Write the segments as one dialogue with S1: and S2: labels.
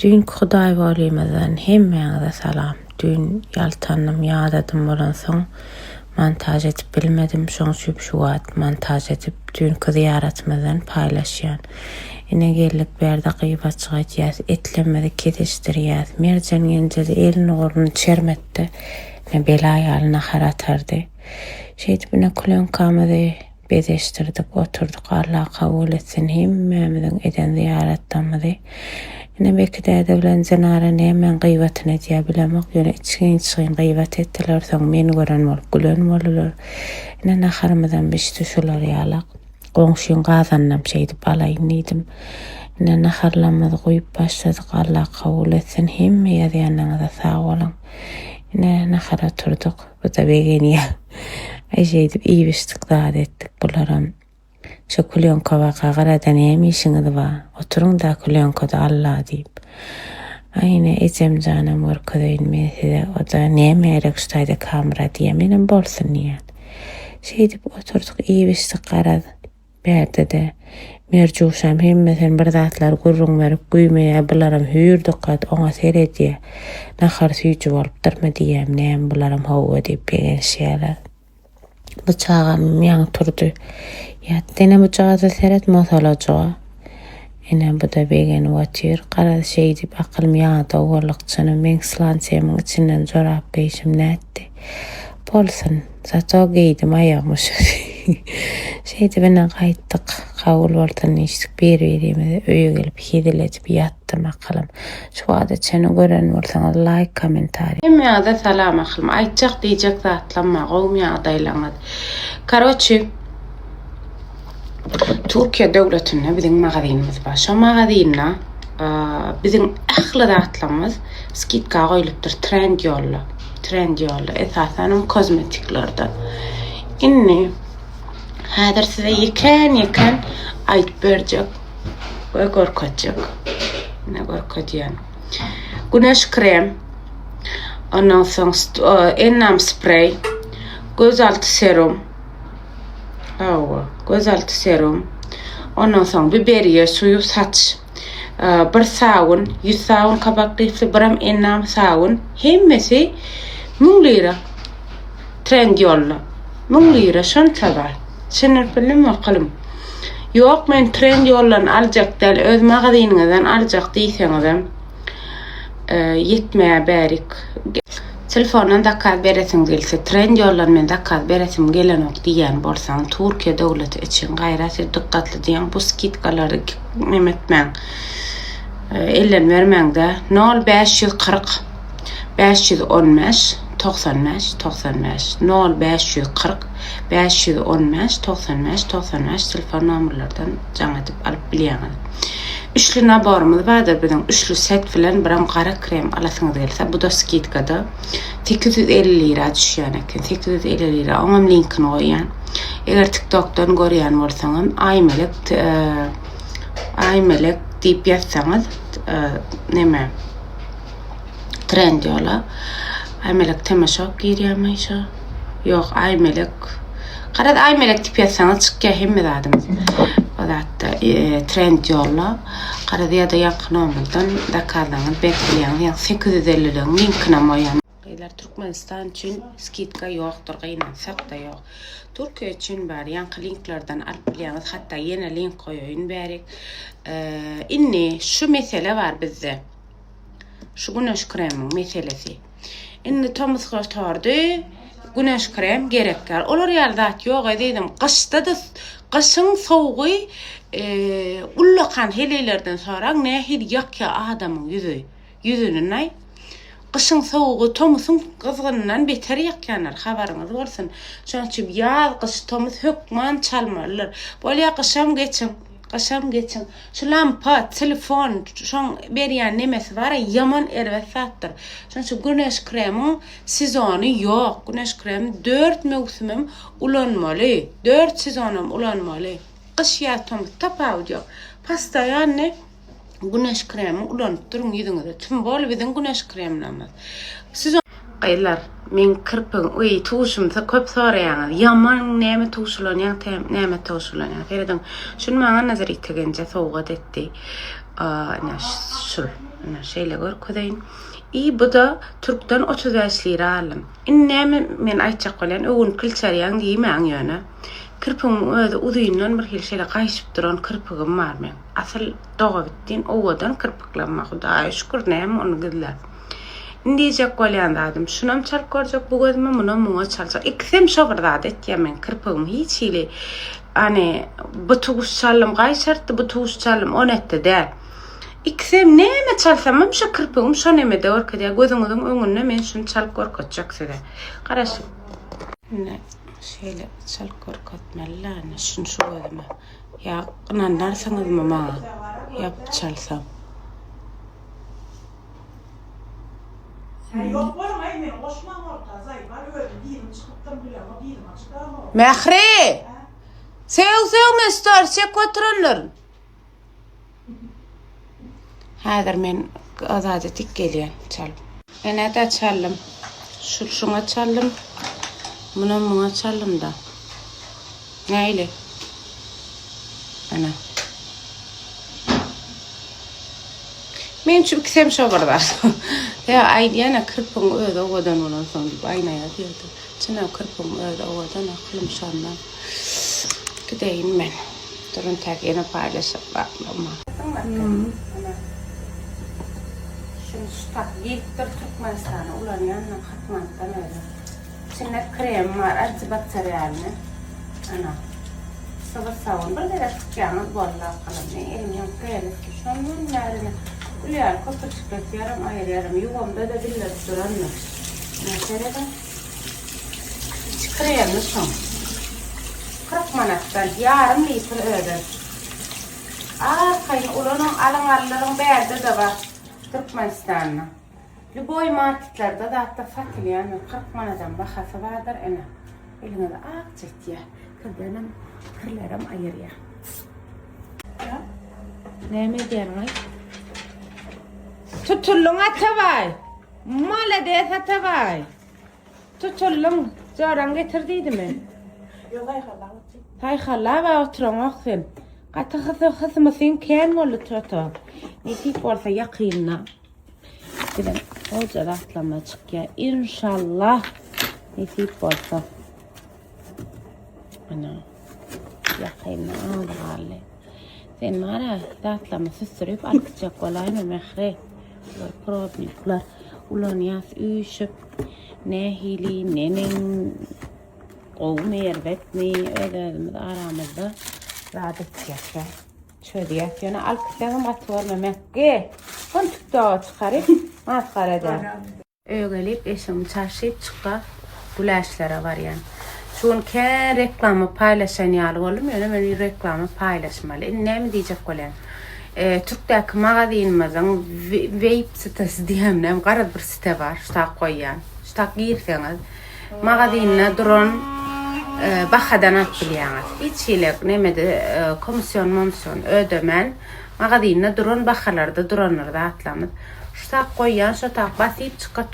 S1: Dün Hudaý bolýmazdan hemmeňize salam. Dün ýaltannym ýadadım bolan soň montaj edip bilmedim. Şoň şu wagt montaj edip dünkü ziyaratymyzdan paýlaşýan. Ine gelip berdi gıybatçyga aýtýas, etlemedi ketişdirýäs. Merjan ýenjeli elini gorunu çermetdi. Ne bela ýalyna haratardy. Şeýdip buna kulen kamady bezeşdirdik, oturduk. Allah kabul etsin hemmemizin eden ziyarettamyzy. Ine bekide bilen janara nämen gıybatyny diýe bilemek, ýöne içiň gıybat etdiler, soň meni gören bolup gülen boldular. Ine naharymyzdan beşdi şolar ýalak. Goňşyň gazanlam şeýdip alaýyn diýdim. Ine naharlamyzy goýup başladyk. Allah kabul etsin hemme ýazýanyňyza sag bolun. Ine nahara turduk. Bu da begeniýe. Şeýdip iýibişdik zat etdik bularam. Şu kulyonkova garadan hem işiniz var. Oturun da kulyonkada Allah deyip. Ayne ecem canım orkadayın mesele. O da ne merek şutayda kamera diye benim bolsun niye. Şeydip oturduk iýibişdik garad. Berde de merjuşam hemmesen bir zatlar gurrun verip güýmeye bularam hüýürdük gat oňa seredýär. Nahar süýçi bolup durma diýem näme bularam hawa diýip begen şeýler. Bu çağam ýaň turdy. Ýatdyna bu çağda seret masalaja. Ene bu da begen watyr garad şeýdip akylym ýa-da gorlukçyny men slansiýamyň içinden jorap beýşim nätti. Bolsun, zato giydim ayağmış. Şeyde benden kayıttık. Kavul ortadan içtik. Bir öye gelip hidiletip yattım akalım. Şu adı çeni gören olsanız like, komentar. Hem ya salam akalım. Aytacak diyecek zatlama. Qovum ya daylanad. Karoçi. Türkiye devletine bizim mağazинimiz var. Şu mağazina bizim ahlı zatlamız skitka qoýulypdyr Trendyol'la esasen kozmetiklerden. Inni häzir size ýeken aýtyp berjek we görkezjek. Ne görkezýän. Güneş krem, ondan soň ennam sprey, gözaltı serum. Gözaltı serum. Ondan soň biberiye suyu saç. Bir sabun, 100 sabun kabaklypsy, biram ennam sabun. Hemmesi 1000 lira. Trendyol'la. 1000 lira şonça bar. Şener bilim akalım. Yok men Trendyol'dan aljak däl, öz magazynyňyzdan aljak diýseňizem yetmeýär berik. Telefondan dakkat beresim gelse, Trendyol'dan men dakkat beresim gelenok diýen bolsaň, Türkiýe döwleti için gaýraty dikkatli diýen bu skitkalary memetmäň. Ellen vermäňde 0540 515 95 0540 515 95 telefon numaralardan jaňatyp alyp bilýäňiz. Üçlü naborymyz bardyr biziň. Üçlü set bilen biram gara krem alasyňyz gelse, bu da skitkada 850 lira düşýän eken. 850 lira. Oňam linkini goýýan. Eger TikTokdan görýän bolsaňam, Aymelek diýip ýazsaňyz, neme? Trendyol'a Aymelek temaşok girýärmi? Yok, Aymelek. Garad Aymelek diýip ýazsaňyz çykýar hemme zadymyz. O zatda Trendyol'a garad ýa-da ýakyn omuldan dakalaňyz bekleýän 850'den linkine moýan. Türkmenistan için skitka ýokdur, gynansak da ýok. Türkiýe için bar ýanky linklerden alyp bilýäňiz, hatda ýene link goýaýyn berik. Inni şu mesele var bizde. Şu güneş kremiň meselesi. Inni tomuz goştardy, güneş krem gerekler. Olar ýalda ýok ededim. Gyşda da gyşyň soğugy ullakan helelerden sonra nähir ýakya adamyň ýüzüni näy? Gyşyň soğugy tomuzun gyzgynyndan beter ýakýanlar, habaryňyz bolsun. Şoň üçin ýaz gyş tomuz hökman çalmarlar. Bolýa Qaşam geçin. Şu lampa, telefon, şoň berýän nemesi var, yaman erwesatdyr. Şoň şu güneş kremi sezony ýok. Güneş kremi 4 mewsimim ulanmaly. 4 sezonum ulanmaly. Gyş ýatam tapaw ýok. Pastaýany güneş kremi ulanyp duruň ýüzüňizde. Tüm bol biziň güneş kremimiz. Sezon aylar men kirpin tuşumsa köp soraýaňyz. Yaman näme tuşulanýan, näme tuşulanýan. Fereden şunu maňa nazar ýetgence sowgat etdi. ana şul. Ana şeyle görkedeyin. Bu da Türk'ten 35 lira aldım. İnne men aytjak bilen öwün kilçerýän diýmän ýöne. Kirpigiň özi uzyndan bir hil şeýle gaýşyp duran kirpigim bar men. Asyl doga bitdiň owadan kirpiklenme Hudaýa şükür näme onu gizler. Indijek bolýan dadym. Şunam çalyp görjek bu gözüme munam muňa çaljak. İkisem şo bir zat etýän kirpigim hiç hili ani bu tuguş çalym gaýşartdy bu tuguş çalym on etdi däl. İkisem näme çalsam şo kirpigim şo näme de görkezýär gözüňiziň öňünde men şunu çalyp görkezjek size. Garaşyp. Ne şeýle çalyp görkezmeli şunu şo gözüme. Ya ynanarsaňyz maňa ýap çalsam.
S2: Yok var mı? Aynen. Osman orta zayıf var. Öyle diyelim çıkıptan bile ama diyelim açıklar mı?
S1: Mehri! Sev mestar, çek otururlar. Hadir men azadetik gelýän çalıp. Ene de çalım. Şuna çalım. Muňa çalım da. Näyle? Ana. Men şu ikisem şo barda. Ya aýdýana kirpiň özi owadan bolan soň aýnaýa diýdi. Çynä kirpiň özi owadan aklym şandan. Gideýin men. Durun tägene paýlaşyp bakmama. Şunu tak ýetdir Türkmenistana ulan ýanyna hatmandan öyle. Çynä krem var, antibakterialny. Ana. Sabah savun bir de çıkýanyz bolla kalan. Elim ýok şondan närini ulyar kopurçuk yarım ayırıyorum. Yuvamda da biller duranlar. Mesela çıkarayım son. 40 manattan yarım litre öder. Arkayın ulanın alınarların berde de var. Türkmenistan'da. Lüboy marketlerde de hatta fakilyan 40 manattan bakası vardır. Eline de çekti ya. Kırlarım ayırıyor. Ne diyelim? Tutullun atavay. Malades atavay. Tutullun. Zoran getirdiydi mi?
S2: Yok ayxalla.
S1: Ayxalla ve oturan oxsin. Qatı xızmısın ken molu tutu. Nesip olsa yakınna. Gidem olca da atlama çıkya. İnşallah nesip olsa. Ana. Yakınna ağlı. Sen mara atlama süsürüp alkacak olayma mehre. Probnikler ulan yas üşüp ne hili nenin qoğum yervetni ödədimiz aramızda rahat yaşa çödiyat yana alkıtlarım atvarma mekke on tükdağa çıkarıp matkar eder öğelip eşim çarşıyıp çıkta bulaşlara var yani şun ke reklamı paylaşan yalı oğlum öyle ben reklamı paylaşmalı ne mi diyecek olan Türk'teki mağazinimizin web sitesi diyemem, garip bir site var, şutak koyan, şutak girseniz, mağazinine durun, bakadan atbiliyaniz. Hiç şeylik, nemedi, komisyon ödemen, mağazinine durun, bakalarda duranlarda atlamız. Şutak koyan, şutak basıp çıka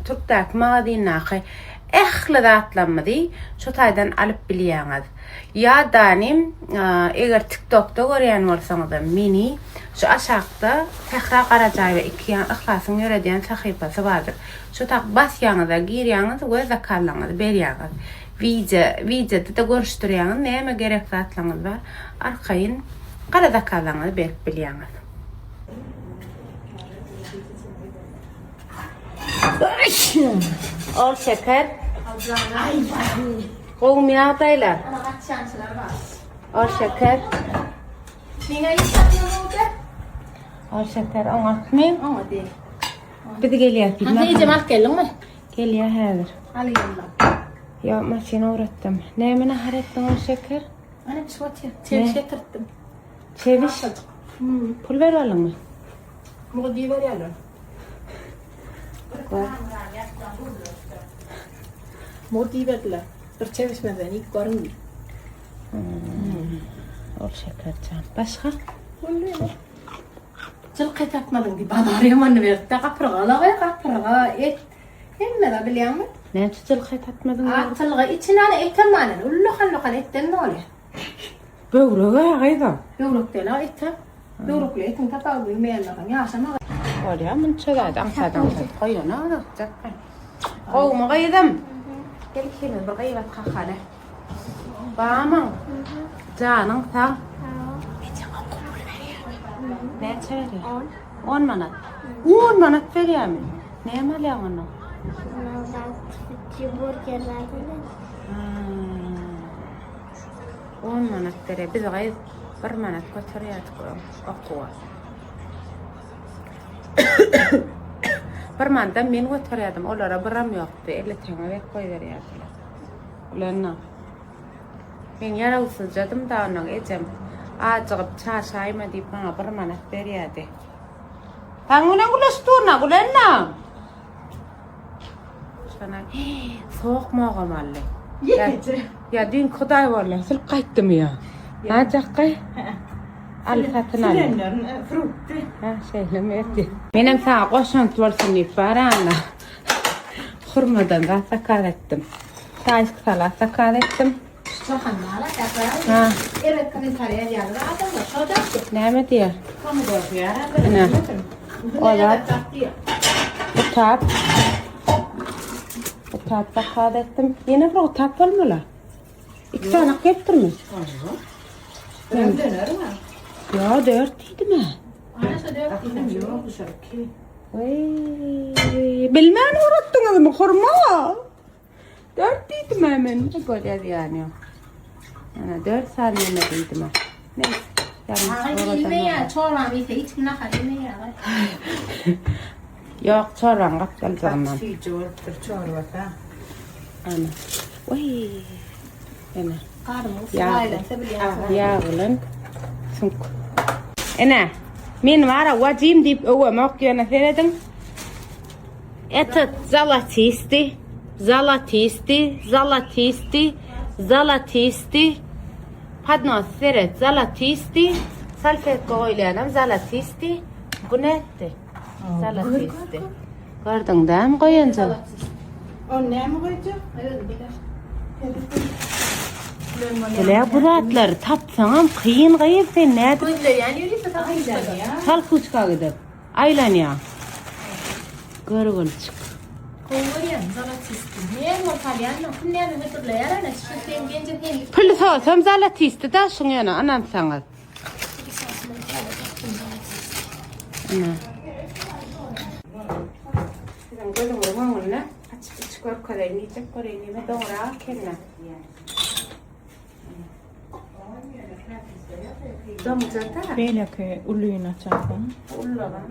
S1: Türk'teki mağazinine ehli de atlamıdı, şutaydan alıp biliyaniz. Ya danim eğer TikTok'ta görýän bolsaňyz da meni şu aşağıda Tehra Karacaýewa iki ihlasyn ýöredýän sahypasy bardyr. Şu tak basýaňyzda girýäňiz we zakarlaňyzy berýäňiz. Videoda da görüşdirýäňiz näme gerekli atlaňyz bar. Arkaýyn gara zakarlaňyzy berip bilýäňiz. Ol şeker. Qoğum yağdaylar. Al şeker. Al şeker anlatmayayım. Bir de geliyor.
S3: Hangi cemal geldin mi?
S1: Geliyor hazır.
S3: Alayım.
S1: Ya maçını uğrattım. Neyimine harettin al şeker?
S3: Ana bir şey atayım. Çeviş getirdim.
S1: Çeviş? Pul ver alın mı?
S3: Muğdiyi ver yalan. Muğdiyi verdiler. Bir çevişmeden ilk görün.
S1: Al şeker can. Başka?
S3: Öyle. Çılkı tatmadın ki bana araymanı verdi. Kapırga et. Emme de biliyor musun?
S1: Ne tutulğay tatmadın?
S3: Atılga içine etten manen. Ullu etten ne oluyor?
S1: Böğrüğe ayda.
S3: Yoğruk değil etten. Duruk leytin tatağı bilmeyenlerin yaşama.
S1: Oraya mı çöğüden kadın koyuyor ne olacak? Kovma kıydım. Gel kimi bir kıyvat kakale. Bağımın. Canın sağ. Ne çeviriyor? 10 manat. 10 manat veriyor mu? Ne mal ya onu?
S4: Burgerlerden
S1: 10 manat veriyor. Biz kıyız 1 manat götürüyorduk okuwa. 1 manatdan men götürüyordum. Olara biram yoktu. 50 tane ver koy veriyordular. Ulanna. Men yaravsızcadım da onun ecem. Acıqıp çaşayma deyip bana 1 manat veriyordu. Tanguna gulaşturna gulanna. Sana soğuk mağamalı. Ya dün kuday vallahi sil qaytdım ya. Ha çaqqay. Al satın al. Ha şeylemetti. Benim sana qoşun bolsun deyip barana. Hurmadan da sakar ettim. Sayıs sala sakar ettim.
S3: Çoğanlara takar.
S1: Ha.
S3: Evet komentarya yazdı. Adam da şurada.
S1: Ne diyor?
S3: Kamu da ya.
S1: Ne? O da kitap. Kitap sakar ettim. Yine bir kitap var mı la? 2 tane getirmiş.
S3: Ben döner mi?
S1: Ya 4 idi mi?
S3: Anası 4 dedim yok dışarı.
S1: Vay, bilmem uğrattınız mı hurma? 4 idi mi hemen? Ne böyle yani? Ana 4 saniye mi idi mi? Neyse.
S3: Ay bilmeyen çoğulan ise hiç günah bilmeyen.
S1: Yok çorban kaptal zaman. Ana. Vay. Ana.
S3: Karnımız
S1: Ya.
S3: sırayla sebiliyorsun.
S1: Ya ulan. Sunk. Ana. Min var vacim deyip öve mokyana seyredin. Это золотистый, золотистый, золотистый, золотистый. Поднос сырет золотистый. Салфет koyulanım zolotistый. Bu ne etti? Zolotistый. Gördün değil mi koyunca?
S2: O ne mi koyacak?
S3: Evet bilir.
S1: Böyle bu rahatları tapsam kıyın sen ne edip
S3: Gözler yani öyleyse takıyla ya.
S1: sal kuçka gidip aylanıyor. Görgül çık.
S3: Koyuyor zalatistim. Niye mortalyanla kunneyanı götürler ana şişten gence değil.
S1: Pül soğusam zolotistый da şun yana anam sana. Ana. Sen gözün vurmanın ne? Açık gör köreyni, çek köreyni ve doğra kendine. Domuzata.
S2: Belki uluyuna çarpın.
S1: Ullaban.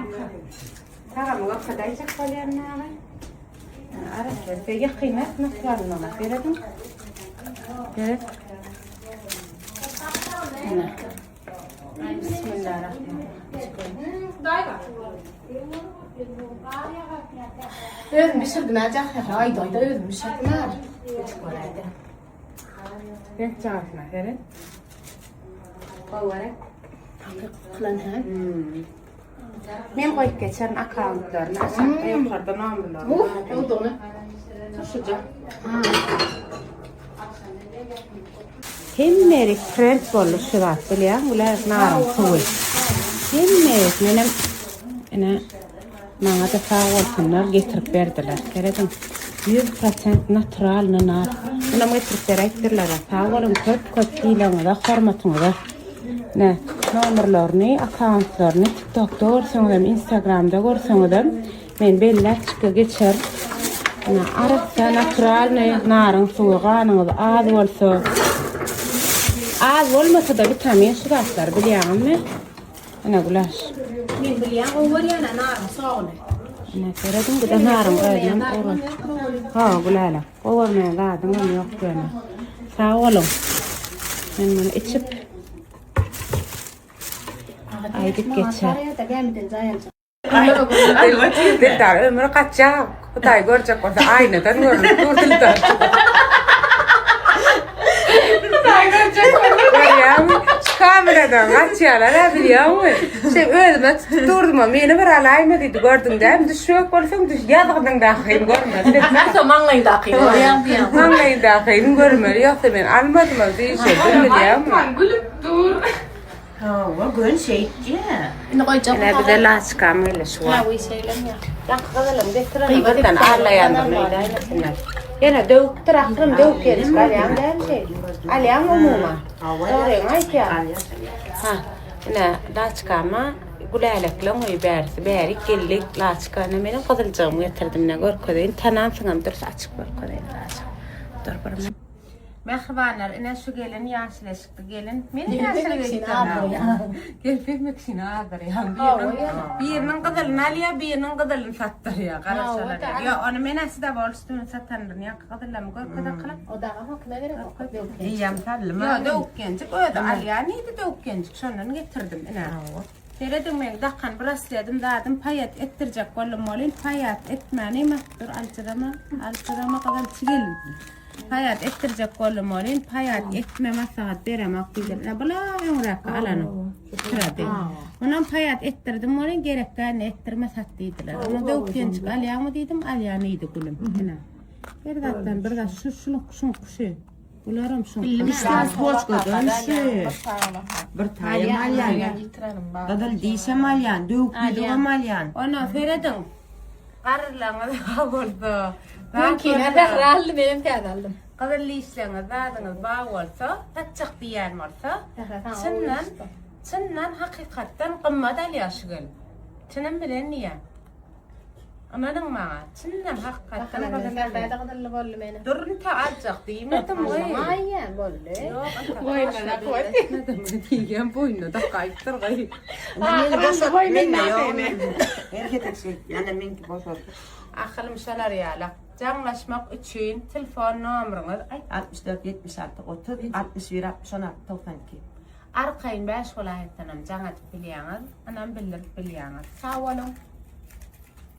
S1: Tamam, o kadar çek köreyni abi. Arası, peki kıymet nasıl alınır? Verelim. Evet. Ana. Bismillahirrahmanirrahim.
S3: Özüm pişirdim acak ya. Ay doyda özüm pişirdim ha.
S1: Ben çağırsın aferin. Kovarak.
S3: Kılan ha.
S1: Men koyup geçerim akauntlarını aşağıda yukarıda numaralarını.
S3: O da onu. Taşıyacak.
S1: Hemmerik prens bollu şuvat biliyor musun? Ular narın soğuk. Hemmerik benim ana bana da sağ olsunlar getirip verdiler. Keredim 100% natural nar. Buna getirip verektirler. Sağ olun köp dilanıda, hormatınıda. Ne? Numaralarını, akauntlarını TikTok'ta görsenizem, Instagram'da görsenizem men belli açıkça geçer. Ana arada natural narın soğuğanınız az olsa az olmasa da vitamin şuratlar biliyor musun? Ana gulaş.
S3: Min biliyan o var ya narın soğunu.
S1: Ana keredim bu da narın gaydım. Ha gulala. O var mı gaydım yok böyle. Sağ olun. Ben bunu içip aydık geçer. Dildar ömrü kaçacak. Kutay görecek olsa aynadan görür. Dildar. Kutay görecek olsa. Kameradan kaçıyorlar ha biliyor musun? Şey özüme tutturdum ama beni bir alayma dedi gördün değil mi? Düşüyor olsam düş yadığından dağıyım görmedi.
S3: Nasıl manglayın dağıyım?
S1: Manglayın dağıyım görmedi. Yoksa ben almadım ama bir şey biliyor musun?
S3: Gülüp dur.
S2: Ha, gün şeyci.
S3: Ne koyacağım?
S1: Ne bir de laçka mıyla şu an.
S3: Ha, bu şeylem ya.
S1: Yakaladım getirelim.
S3: Kıyma
S1: Buradan
S3: dikkat
S1: ağlayandım
S3: edin.
S1: neydi aynasınlar. Yine dövük tıraklım dövük geliş. Alyan değil şey. Alyan umuma. Doğru ayet ya. Ha. Yine laçka ama güleylekle oyu bersi. Beri geldik laçka. Ne benim kızılcığımı getirdim ne görködeyin. Tanansınım dur açık görködeyin. Dur bir. Merhabalar, ine şu gelin yaşlaşıktı gelin. Meni yaşlaşıktı. Gelpek mekşini ağdır ya. Birinin kızılını alıyor, birinin kızılını sattır ya. Karışalar. Ya onu men asida bolstunu satandır ya. Kızıllarımı görköde kılıp.
S3: O da ama kime gerek yok.
S2: İyiyim tatlım.
S1: Ya dövük gencik, öyle alıyor. Neydi dövük gencik? Şundan getirdim ine. Seyredim ben dakkan brasledim dadım payat ettirecek kollum olin. Payat etmeni mahtur alçırama kadar çigelim. Payat ettirecek kollum olin. Payat etme masahat beremek diyeceğim. Ne bala yumrak alanı. Şurada. Ondan payat ettirdim olin gereklerini ettirme sattıydılar. Ama dövük gencik alıyor mu dedim alyanıydı kulum. Bir daktan bir da şun kuşu. Bularım şun.
S2: İşte hoş gördün şey. Bir tane malyan. Kadın değişe malyan. Dövük bir malyan.
S1: Ona Feridun. Karırlarınız oldu.
S3: Mümkün de ralli benim kadaldım.
S1: Kadın lişleriniz dadınız bağ olsa, tatçak diyen olsa, çından hakikatten kımmat alıyorsunuz. Çının bilen niye? Anladın mı? Çından hakikatten
S3: kadallı bollu beni.
S1: durun ta azıcık demedim mi?
S3: Ayyan bollu.
S1: Boynuna koy. Diyeceğim boynuna da kayıptır kayıp.
S3: Ahırında boynuna koy.
S2: Erkek şey. Yani minki boş oldu.
S1: Aklım şalar yalak. Canlaşmak için telefon numarınız
S2: 64 76 30 61 66 92.
S1: arkayın 5 vilayettenam canat bilýäňiz, anam bildirip bilýäňiz. Sag bolun.